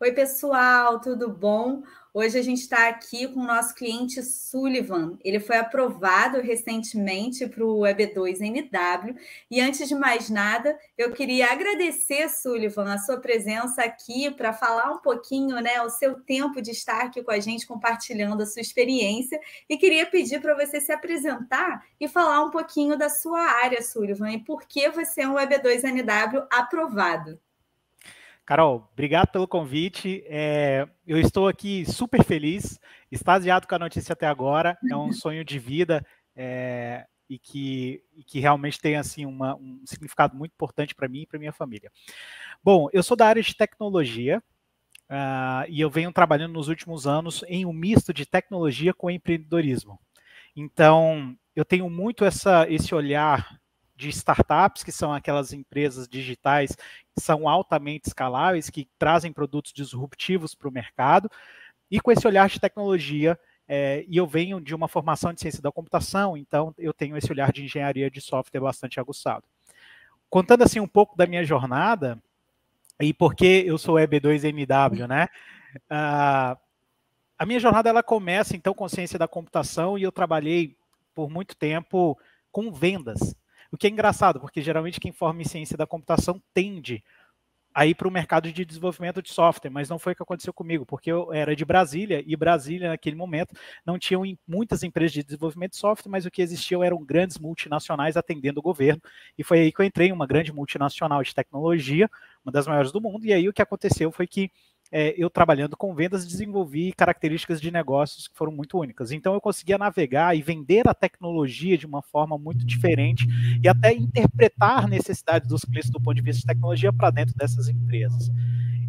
Oi, pessoal, tudo bom? Hoje a gente está aqui com o nosso cliente Sullivan. Ele foi aprovado recentemente para o EB2NW. E antes de mais nada, eu queria agradecer, Sullivan, a sua presença aqui para falar um pouquinho, né, o seu tempo de estar aqui com a gente, compartilhando a sua experiência. E queria pedir para você se apresentar e falar um pouquinho da sua área, Sullivan, e por que você é um EB2NW aprovado. Carol, obrigado pelo convite. Eu estou aqui super feliz, extasiado com a notícia até agora. É um sonho de vida e que realmente tem assim, um significado muito importante para mim e para minha família. Bom, eu sou da área de tecnologia e eu venho trabalhando nos últimos anos em um misto de tecnologia com empreendedorismo. Então, eu tenho muito esse olhar de startups, que são aquelas empresas digitais que são altamente escaláveis, que trazem produtos disruptivos para o mercado, e com esse olhar de tecnologia, e eu venho de uma formação de ciência da computação, então eu tenho esse olhar de engenharia de software bastante aguçado. Contando assim um pouco da minha jornada, e por que eu sou EB2NW, né? A minha jornada ela começa então com ciência da computação e eu trabalhei por muito tempo com vendas. O que é engraçado, porque geralmente quem forma em ciência da computação tende a ir para o mercado de desenvolvimento de software, mas não foi o que aconteceu comigo, porque eu era de Brasília, e Brasília, naquele momento, não tinham muitas empresas de desenvolvimento de software, mas o que existiam eram grandes multinacionais atendendo o governo, e foi aí que eu entrei em uma grande multinacional de tecnologia, uma das maiores do mundo, e aí o que aconteceu foi que eu trabalhando com vendas, desenvolvi características de negócios que foram muito únicas. Então eu conseguia navegar e vender a tecnologia de uma forma muito diferente e até interpretar necessidades dos clientes do ponto de vista de tecnologia para dentro dessas empresas.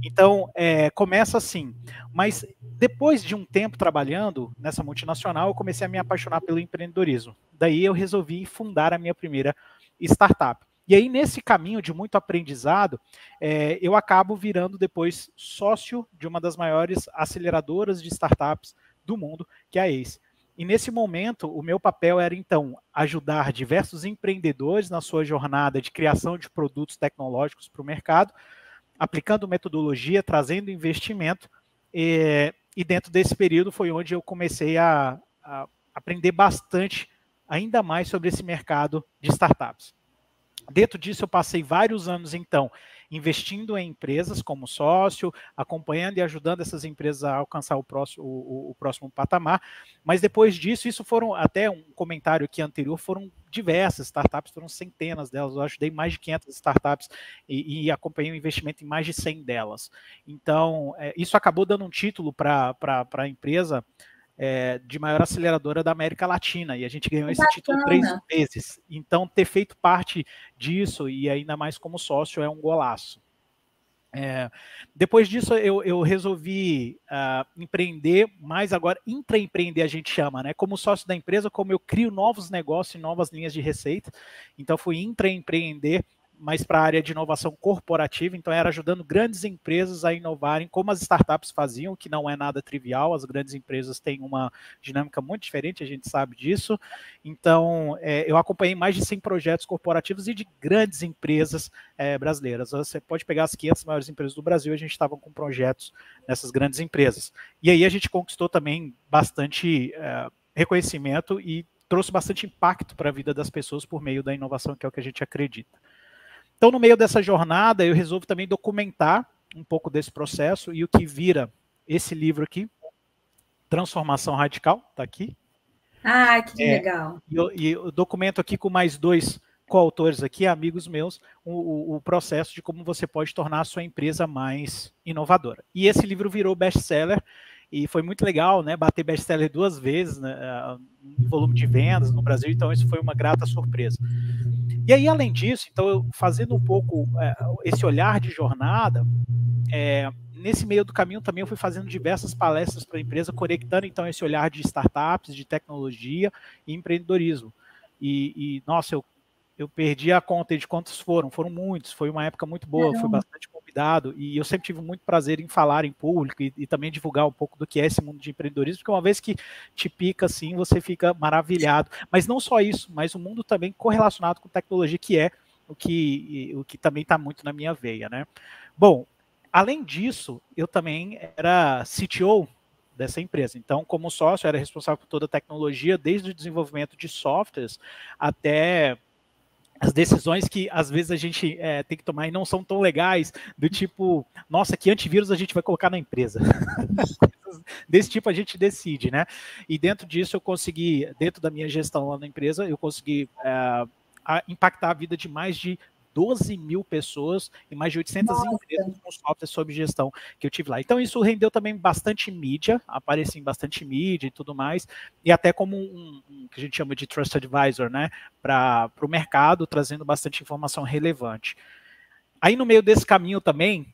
Então, começa assim. Mas depois de um tempo trabalhando nessa multinacional, eu comecei a me apaixonar pelo empreendedorismo. Daí eu resolvi fundar a minha primeira startup. E aí, nesse caminho de muito aprendizado, eu acabo virando depois sócio de uma das maiores aceleradoras de startups do mundo, que é a ACE. E nesse momento, o meu papel era, então, ajudar diversos empreendedores na sua jornada de criação de produtos tecnológicos para o mercado, aplicando metodologia, trazendo investimento, e dentro desse período foi onde eu comecei a aprender bastante, ainda mais sobre esse mercado de startups. Dentro disso, eu passei vários anos, então, investindo em empresas como sócio, acompanhando e ajudando essas empresas a alcançar o próximo patamar. Mas depois disso, isso foram, até um comentário aqui anterior, foram diversas startups, foram centenas delas. Eu ajudei mais de 500 startups e acompanhei o investimento em mais de 100 delas. Então, isso acabou dando um título para a empresa de maior aceleradora da América Latina, e a gente ganhou esse título 3 vezes. Então, ter feito parte disso, e ainda mais como sócio, é um golaço. Depois disso, eu resolvi empreender, mas agora intraempreender a gente chama, né? Como sócio da empresa, como eu crio novos negócios e novas linhas de receita, então fui intraempreender, mas para a área de inovação corporativa, então era ajudando grandes empresas a inovarem como as startups faziam, que não é nada trivial, as grandes empresas têm uma dinâmica muito diferente, a gente sabe disso. Então, eu acompanhei mais de 100 projetos corporativos e de grandes empresas brasileiras. Você pode pegar as 500 maiores empresas do Brasil, a gente estava com projetos nessas grandes empresas. E aí a gente conquistou também bastante reconhecimento e trouxe bastante impacto para a vida das pessoas por meio da inovação, que é o que a gente acredita. Então, no meio dessa jornada, eu resolvo também documentar um pouco desse processo e o que vira esse livro aqui, Transformação Radical, está aqui. Ah, que legal. E eu documento aqui com mais 2 coautores aqui, amigos meus, o processo de como você pode tornar a sua empresa mais inovadora. E esse livro virou best-seller, e foi muito legal, né, bater best-seller 2 vezes, né, em volume de vendas no Brasil, então isso foi uma grata surpresa. E aí, além disso, então, eu fazendo um pouco esse olhar de jornada, nesse meio do caminho também eu fui fazendo diversas palestras para a empresa, conectando então esse olhar de startups, de tecnologia e empreendedorismo. Nossa, eu perdi a conta de quantos foram muitos, foi uma época muito boa, fui bastante convidado, e eu sempre tive muito prazer em falar em público e também divulgar um pouco do que é esse mundo de empreendedorismo, porque uma vez que te pica assim, você fica maravilhado. Mas não só isso, mas o mundo também correlacionado com tecnologia, que é o que também está muito na minha veia, né? Bom, além disso, eu também era CTO dessa empresa. Então, como sócio, eu era responsável por toda a tecnologia, desde o desenvolvimento de softwares até as decisões que às vezes a gente tem que tomar e não são tão legais, do tipo, nossa, que antivírus a gente vai colocar na empresa? Desse tipo a gente decide, né? E dentro disso eu consegui, dentro da minha gestão lá na empresa, eu consegui impactar a vida de mais de 12 mil pessoas e mais de 800 empresas com software sob gestão que eu tive lá. Então isso rendeu também bastante mídia, apareci em bastante mídia e tudo mais, e até como um que a gente chama de Trust Advisor, né, para o mercado, trazendo bastante informação relevante. Aí no meio desse caminho também,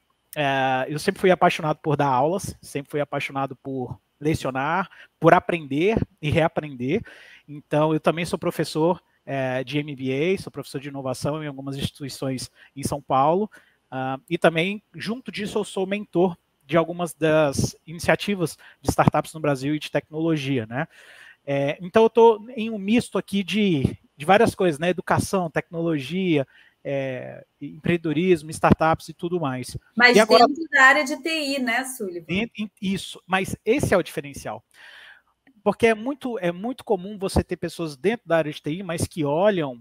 eu sempre fui apaixonado por dar aulas, sempre fui apaixonado por lecionar, por aprender e reaprender. Então eu também sou professor de MBA, sou professor de inovação em algumas instituições em São Paulo, e também, junto disso, eu sou mentor de algumas das iniciativas de startups no Brasil e de tecnologia, né? Então eu estou em um misto aqui de várias coisas, né? Educação, tecnologia, empreendedorismo, startups e tudo mais. Mas e agora, dentro da área de TI, né, Sullivan? Isso, mas esse é o diferencial. Porque é muito comum você ter pessoas dentro da área de TI, mas que olham,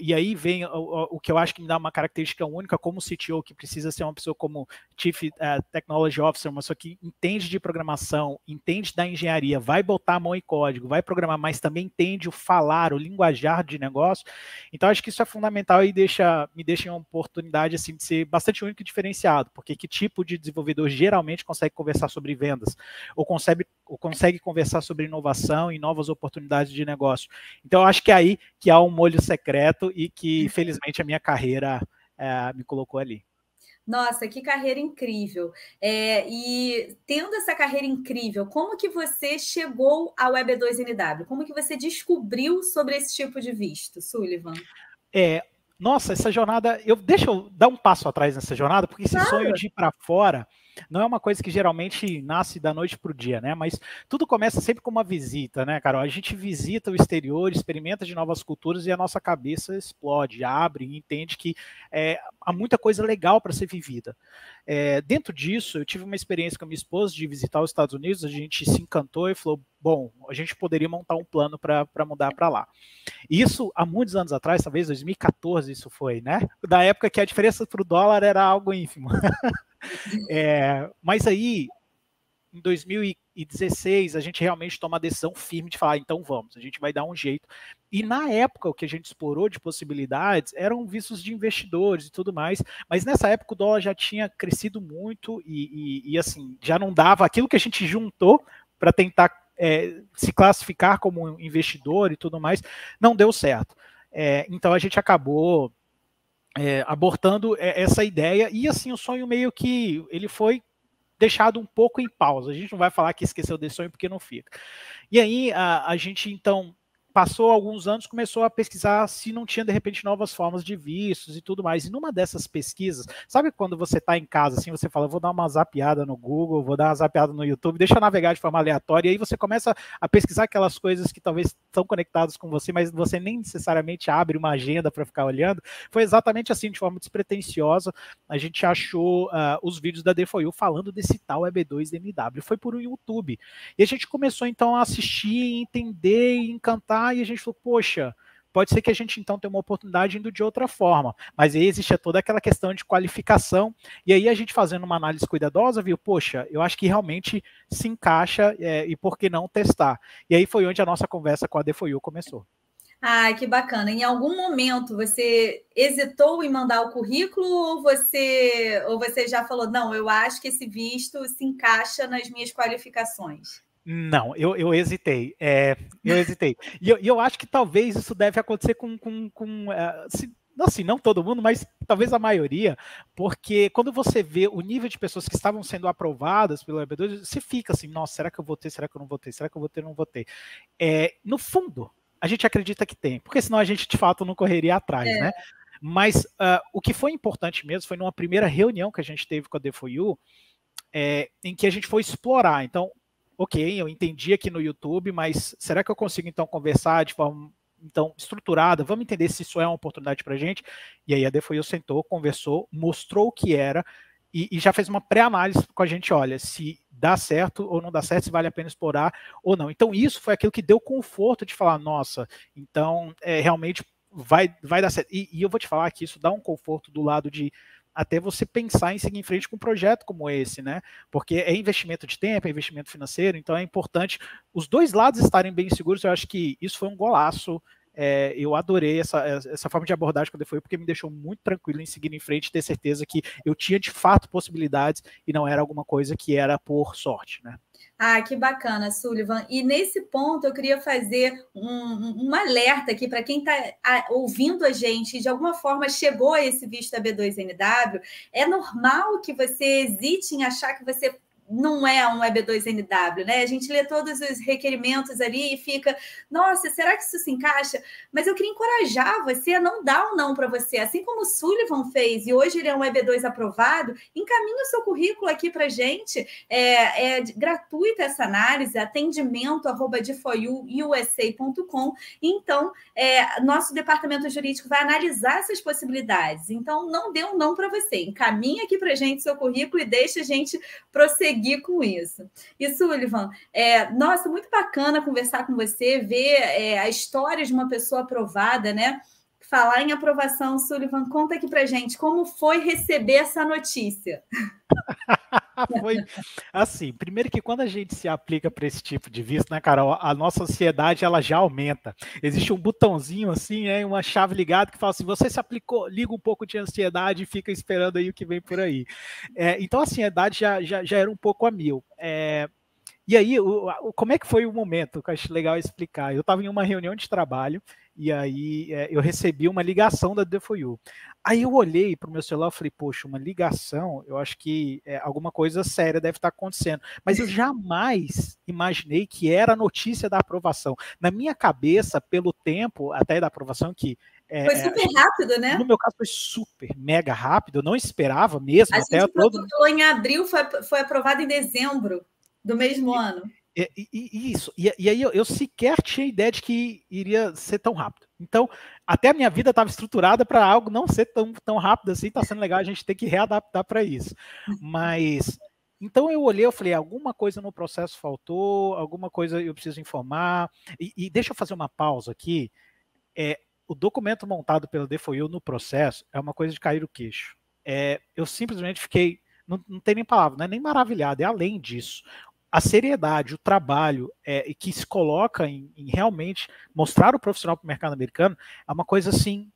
e aí vem o que eu acho que me dá uma característica única como CTO, que precisa ser uma pessoa como Chief Technology Officer, uma pessoa que entende de programação, entende da engenharia, vai botar a mão em código, vai programar, mas também entende o falar, o linguajar de negócio. Então, acho que isso é fundamental e me deixa em uma oportunidade assim, de ser bastante único e diferenciado, porque que tipo de desenvolvedor geralmente consegue conversar sobre vendas, ou consegue conversar sobre inovação e novas oportunidades de negócio. Então, eu acho que é aí que há um molho secreto e que, felizmente, a minha carreira me colocou ali. Nossa, que carreira incrível. E tendo essa carreira incrível, como que você chegou ao EB2NW? Como que você descobriu sobre esse tipo de visto, Sullivan? Nossa, essa jornada, deixa eu dar um passo atrás nessa jornada, porque esse sonho de ir para fora não é uma coisa que geralmente nasce da noite para o dia, né? Mas tudo começa sempre com uma visita, né, Carol? A gente visita o exterior, experimenta de novas culturas e a nossa cabeça explode, abre e entende que há muita coisa legal para ser vivida. Dentro disso, eu tive uma experiência com a minha esposa de visitar os Estados Unidos, a gente se encantou e falou, bom, a gente poderia montar um plano para mudar para lá. Isso há muitos anos atrás, talvez 2014 isso foi, né? Da época que a diferença para o dólar era algo ínfimo. Mas aí, em 2016, a gente realmente toma a decisão firme de falar, então vamos, a gente vai dar um jeito. E na época, o que a gente explorou de possibilidades eram vistos de investidores e tudo mais, mas nessa época o dólar já tinha crescido muito e assim, já não dava aquilo que a gente juntou para tentar se classificar como investidor e tudo mais, não deu certo. Então a gente acabou abortando essa ideia e assim o sonho meio que ele foi deixado um pouco em pausa. A gente não vai falar que esqueceu desse sonho porque não fica. E aí a gente então passou alguns anos, começou a pesquisar se não tinha, de repente, novas formas de vistos e tudo mais. E numa dessas pesquisas, sabe quando você está em casa, assim, você fala, vou dar uma zapeada no Google, vou dar uma zapeada no YouTube, deixa eu navegar de forma aleatória, e aí você começa a pesquisar aquelas coisas que talvez estão conectadas com você, mas você nem necessariamente abre uma agenda para ficar olhando. Foi exatamente assim, de forma despretensiosa, a gente achou os vídeos da D4U falando desse tal EB2NW. Foi por um YouTube. E a gente começou, então, a assistir, entender e encantar, e a gente falou, poxa, pode ser que a gente então tenha uma oportunidade indo de outra forma, mas aí existe toda aquela questão de qualificação, e aí a gente fazendo uma análise cuidadosa, viu, poxa, eu acho que realmente se encaixa, e por que não testar? E aí foi onde a nossa conversa com a D4U começou. Ah, que bacana. Em algum momento você hesitou em mandar o currículo ou você já falou, não, eu acho que esse visto se encaixa nas minhas qualificações? Não, eu hesitei. Eu hesitei. E eu acho que talvez isso deve acontecer com assim, não todo mundo, mas talvez a maioria, porque quando você vê o nível de pessoas que estavam sendo aprovadas pelo EB2, você fica assim, nossa, será que eu vou ter? Será que eu não vou ter? Será que eu vou ter? Não vou ter? No fundo, a gente acredita que tem, porque senão a gente de fato não correria atrás, né? Mas o que foi importante mesmo foi numa primeira reunião que a gente teve com a D4U, em que a gente foi explorar. Então, ok, eu entendi aqui no YouTube, mas será que eu consigo então conversar de forma então estruturada? Vamos entender se isso é uma oportunidade para a gente. E aí a D4U sentou, conversou, mostrou o que era, e já fez uma pré-análise com a gente, olha, se dá certo ou não dá certo, se vale a pena explorar ou não. Então isso foi aquilo que deu conforto de falar, nossa, então realmente vai dar certo. E eu vou te falar que isso dá um conforto do lado de até você pensar em seguir em frente com um projeto como esse, né? Porque é investimento de tempo, é investimento financeiro, então é importante os dois lados estarem bem seguros. Eu acho que isso foi um golaço. Eu adorei essa forma de abordagem quando foi, porque me deixou muito tranquilo em seguir em frente e ter certeza que eu tinha de fato possibilidades e não era alguma coisa que era por sorte, né? Ah, que bacana, Sullivan. E nesse ponto eu queria fazer um alerta aqui para quem está ouvindo a gente e de alguma forma chegou a esse visto da B2NW. É normal que você hesite em achar que você não é um EB2NW, né? A gente lê todos os requerimentos ali e fica, nossa, será que isso se encaixa? Mas eu queria encorajar você a não dar um não para você. Assim como o Sullivan fez, e hoje ele é um EB2 aprovado, encaminhe o seu currículo aqui para a gente. É gratuita essa análise, atendimento@d4usa.com. Então, nosso departamento jurídico vai analisar essas possibilidades. Então, não dê um não para você. Encaminhe aqui para a gente seu currículo e deixe a gente prosseguir com isso. E Sullivan, nossa, muito bacana conversar com você, ver a história de uma pessoa aprovada, né? Falar em aprovação, Sullivan, conta aqui pra gente como foi receber essa notícia. Foi assim, primeiro que quando a gente se aplica para esse tipo de visto, né, Carol, a nossa ansiedade ela já aumenta. Existe um botãozinho assim, uma chave ligada que fala assim, você se aplicou, liga um pouco de ansiedade e fica esperando aí o que vem por aí. Então a ansiedade já era um pouco a mil. E aí, como é que foi o momento? Que eu acho legal explicar. Eu estava em uma reunião de trabalho e aí eu recebi uma ligação da D4U. Aí eu olhei para o meu celular e falei, poxa, uma ligação, eu acho que alguma coisa séria deve estar acontecendo. Mas eu jamais imaginei que era a notícia da aprovação. Na minha cabeça, pelo tempo até da aprovação, que foi super rápido, né? No meu caso foi super, mega rápido, eu não esperava mesmo. A gente protocolou em abril, foi aprovado em dezembro do mesmo ano. Isso. E aí eu sequer tinha ideia de que iria ser tão rápido. Então, até a minha vida estava estruturada para algo não ser tão rápido assim. Está sendo legal a gente ter que readaptar para isso. Mas, então eu olhei, eu falei, alguma coisa no processo faltou, alguma coisa eu preciso informar. E deixa eu fazer uma pausa aqui. O documento montado pela D4U no processo é uma coisa de cair o queixo. Eu simplesmente fiquei, não tem nem palavra, não é nem maravilhado, é além disso. A seriedade, o trabalho que se coloca em realmente mostrar o profissional para o mercado americano é uma coisa assim,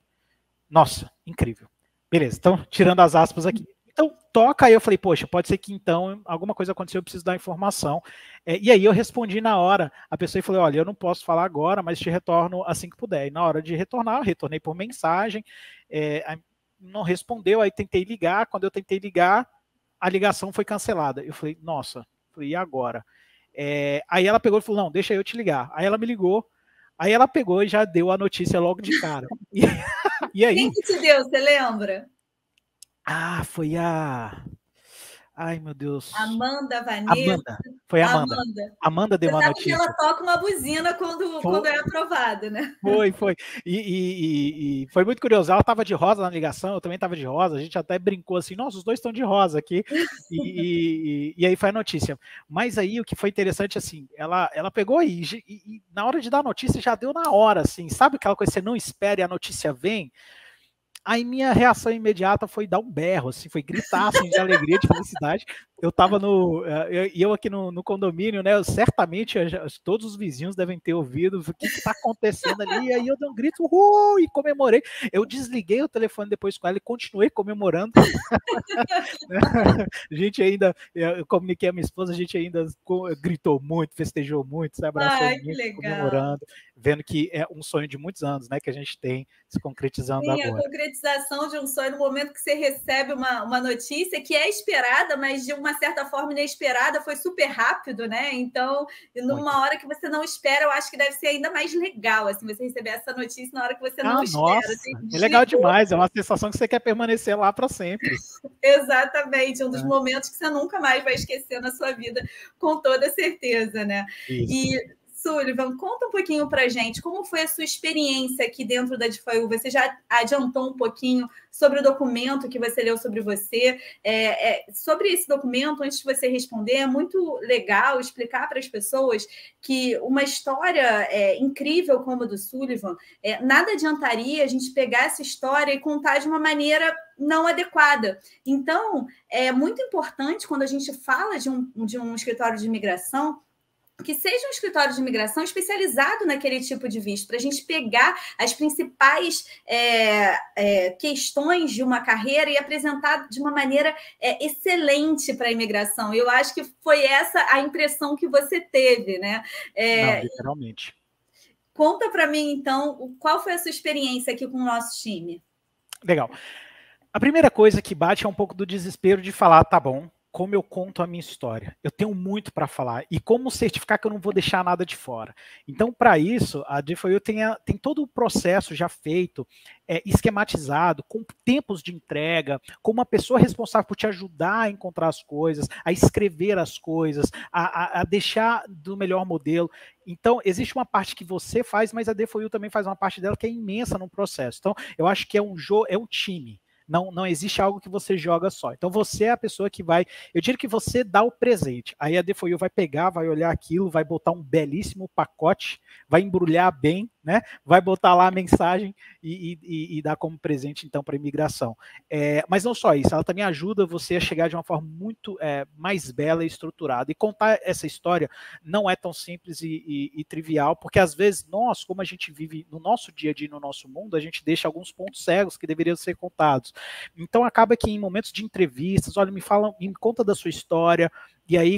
nossa, incrível. Beleza, então, tirando as aspas aqui. Então, toca aí, eu falei, poxa, pode ser que então alguma coisa aconteceu, eu preciso dar informação. E aí eu respondi na hora, a pessoa falou, olha, eu não posso falar agora, mas te retorno assim que puder. E na hora de retornar, eu retornei por mensagem, não respondeu, aí tentei ligar, quando eu tentei ligar, a ligação foi cancelada. Eu falei, nossa, e agora? Aí ela pegou e falou, não, deixa eu te ligar. Aí ela me ligou, aí ela pegou e já deu a notícia logo de cara. E aí... Quem que te deu, você lembra? Foi a... Ai, meu Deus. Amanda, Vanessa. Foi a Amanda. Amanda deu uma notícia. Você sabe que ela toca uma buzina quando é aprovada, né? Foi. E foi muito curioso. Ela estava de rosa na ligação, eu também estava de rosa. A gente até brincou assim, nossa, os dois estão de rosa aqui. E aí foi a notícia. Mas aí o que foi interessante, assim, ela pegou e na hora de dar a notícia já deu na hora, assim. Sabe aquela coisa que você não espera e a notícia vem? Aí minha reação imediata foi dar um berro, assim, foi gritar assim, de alegria, de felicidade. Eu tava eu aqui no condomínio, né? Certamente todos os vizinhos devem ter ouvido o que está acontecendo ali. E aí eu dei um grito, e comemorei. Eu desliguei o telefone depois com ela e continuei comemorando. A gente ainda, eu comuniquei a minha esposa, a gente ainda gritou muito, festejou muito, se abraçou muito, comemorando, vendo que é um sonho de muitos anos, né? Que a gente tem se concretizando agora. A concretização de um sonho no momento que você recebe uma notícia que é esperada, mas de uma certa forma inesperada, foi super rápido, né? Então, numa hora que você não espera, eu acho que deve ser ainda mais legal, assim, você receber essa notícia na hora que você não espera. Nossa, é legal demais, é uma sensação que você quer permanecer lá para sempre. Exatamente, um dos momentos que você nunca mais vai esquecer na sua vida, com toda certeza, né? Isso. E Sullivan, conta um pouquinho para a gente como foi a sua experiência aqui dentro da DeFi. Você já adiantou um pouquinho sobre o documento que você leu sobre você. Sobre esse documento, antes de você responder, é muito legal explicar para as pessoas que uma história incrível como a do Sullivan, nada adiantaria a gente pegar essa história e contar de uma maneira não adequada. Então, é muito importante, quando a gente fala de um escritório de imigração, que seja um escritório de imigração especializado naquele tipo de visto, para a gente pegar as principais questões de uma carreira e apresentar de uma maneira excelente para a imigração. Eu acho que foi essa a impressão que você teve, né? Não, literalmente. Conta para mim, então, qual foi a sua experiência aqui com o nosso time? Legal. A primeira coisa que bate é um pouco do desespero de falar, tá bom, como eu conto a minha história. Eu tenho muito para falar e como certificar que eu não vou deixar nada de fora. Então, para isso, a DeFi tem todo o processo já feito, esquematizado, com tempos de entrega, com uma pessoa responsável por te ajudar a encontrar as coisas, a escrever as coisas, a deixar do melhor modelo. Então, existe uma parte que você faz, mas a DeFi também faz uma parte dela que é imensa no processo. Então, eu acho que é um time. Não existe algo que você joga só. Então você é a pessoa que vai, eu diria que você dá o presente. Aí a DeFi vai pegar, vai olhar aquilo, vai botar um belíssimo pacote, vai embrulhar bem, né? Vai botar lá a mensagem e dar como presente então para a imigração. Mas não só isso, ela também ajuda você a chegar de uma forma muito mais bela e estruturada. E contar essa história não é tão simples e trivial, porque às vezes nós, como a gente vive no nosso dia a dia, no nosso mundo, a gente deixa alguns pontos cegos que deveriam ser contados. Então acaba que em momentos de entrevistas, olha, me conta da sua história, e aí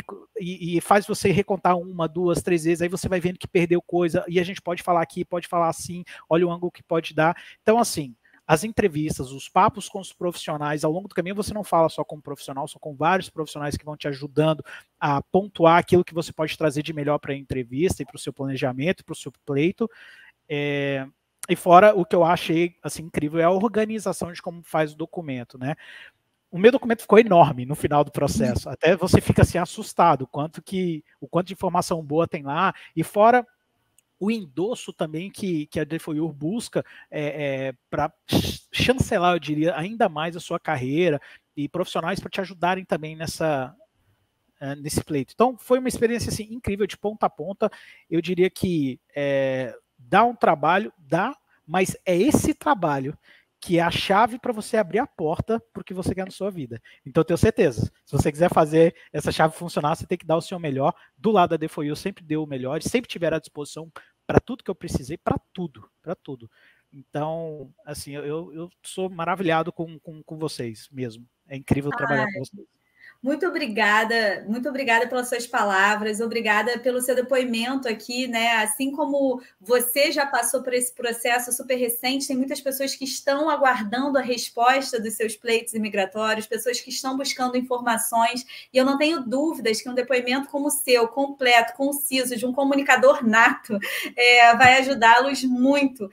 faz você recontar 1, 2, 3 vezes, aí você vai vendo que perdeu coisa, e a gente pode falar aqui, pode falar assim, olha o ângulo que pode dar. Então, assim, as entrevistas, os papos com os profissionais, ao longo do caminho você não fala só com um profissional, só com vários profissionais que vão te ajudando a pontuar aquilo que você pode trazer de melhor para a entrevista e para o seu planejamento, para o seu pleito. E fora, o que eu achei assim, incrível é a organização de como faz o documento, né? O meu documento ficou enorme no final do processo. Até você fica assim assustado o quanto de informação boa tem lá. E fora o endosso também que a DeFi busca para chancelar, eu diria, ainda mais a sua carreira e profissionais para te ajudarem também nesse pleito. Então, foi uma experiência assim, incrível, de ponta a ponta. Eu diria que dá um trabalho, mas é esse trabalho que é a chave para você abrir a porta para o que você quer na sua vida. Então, eu tenho certeza, se você quiser fazer essa chave funcionar, você tem que dar o seu melhor. Do lado da DeFi, eu sempre dei o melhor, e sempre tiver à disposição para tudo que eu precisei, para tudo. Então, assim, eu sou maravilhado com vocês mesmo. É incrível trabalhar com vocês. Muito obrigada pelas suas palavras, obrigada pelo seu depoimento aqui, né? Assim como você já passou por esse processo super recente, tem muitas pessoas que estão aguardando a resposta dos seus pleitos imigratórios, pessoas que estão buscando informações, e eu não tenho dúvidas que um depoimento como o seu, completo, conciso, de um comunicador nato, vai ajudá-los muito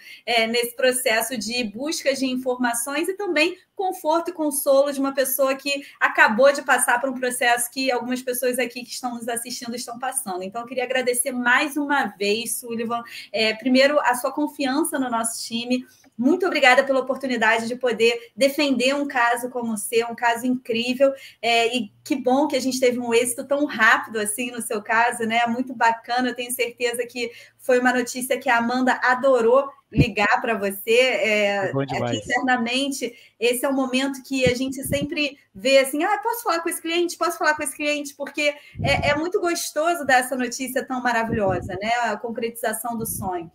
nesse processo de busca de informações e também conforto e consolo de uma pessoa que acabou de passar por um processo que algumas pessoas aqui que estão nos assistindo estão passando. Então, eu queria agradecer mais uma vez, Sullivan, primeiro, a sua confiança no nosso time. Muito obrigada pela oportunidade de poder defender um caso como o seu, um caso incrível, e que bom que a gente teve um êxito tão rápido assim no seu caso, né? Muito bacana, eu tenho certeza que foi uma notícia que a Amanda adorou ligar para você. Aqui internamente, esse é o momento que a gente sempre vê assim, posso falar com esse cliente? Posso falar com esse cliente? Porque é muito gostoso dar essa notícia tão maravilhosa, né? A concretização do sonho.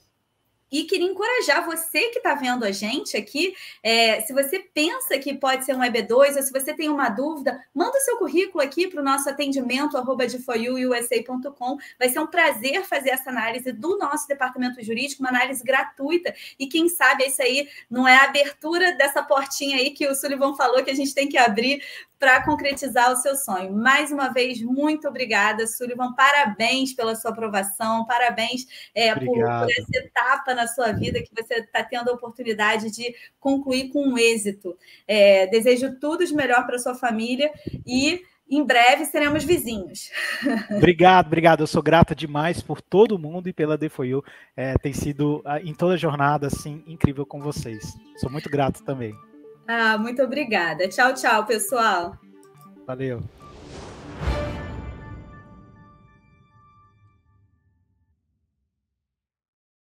E queria encorajar você que está vendo a gente aqui, se você pensa que pode ser um EB2, ou se você tem uma dúvida, manda o seu currículo aqui para o nosso atendimento, @deforyouusa.com. Vai ser um prazer fazer essa análise do nosso departamento jurídico, uma análise gratuita, e quem sabe isso aí não é a abertura dessa portinha aí que o Sullivan falou que a gente tem que abrir para concretizar o seu sonho. Mais uma vez, muito obrigada, Sullivan. Parabéns pela sua aprovação, parabéns por essa etapa na sua vida que você está tendo a oportunidade de concluir com um êxito. Desejo tudo de melhor para sua família e em breve seremos vizinhos. Obrigado. Eu sou grata demais por todo mundo e pela D4U. Tem sido, em toda a jornada, assim, incrível com vocês. Sou muito grato também. Muito obrigada. Tchau, pessoal. Valeu.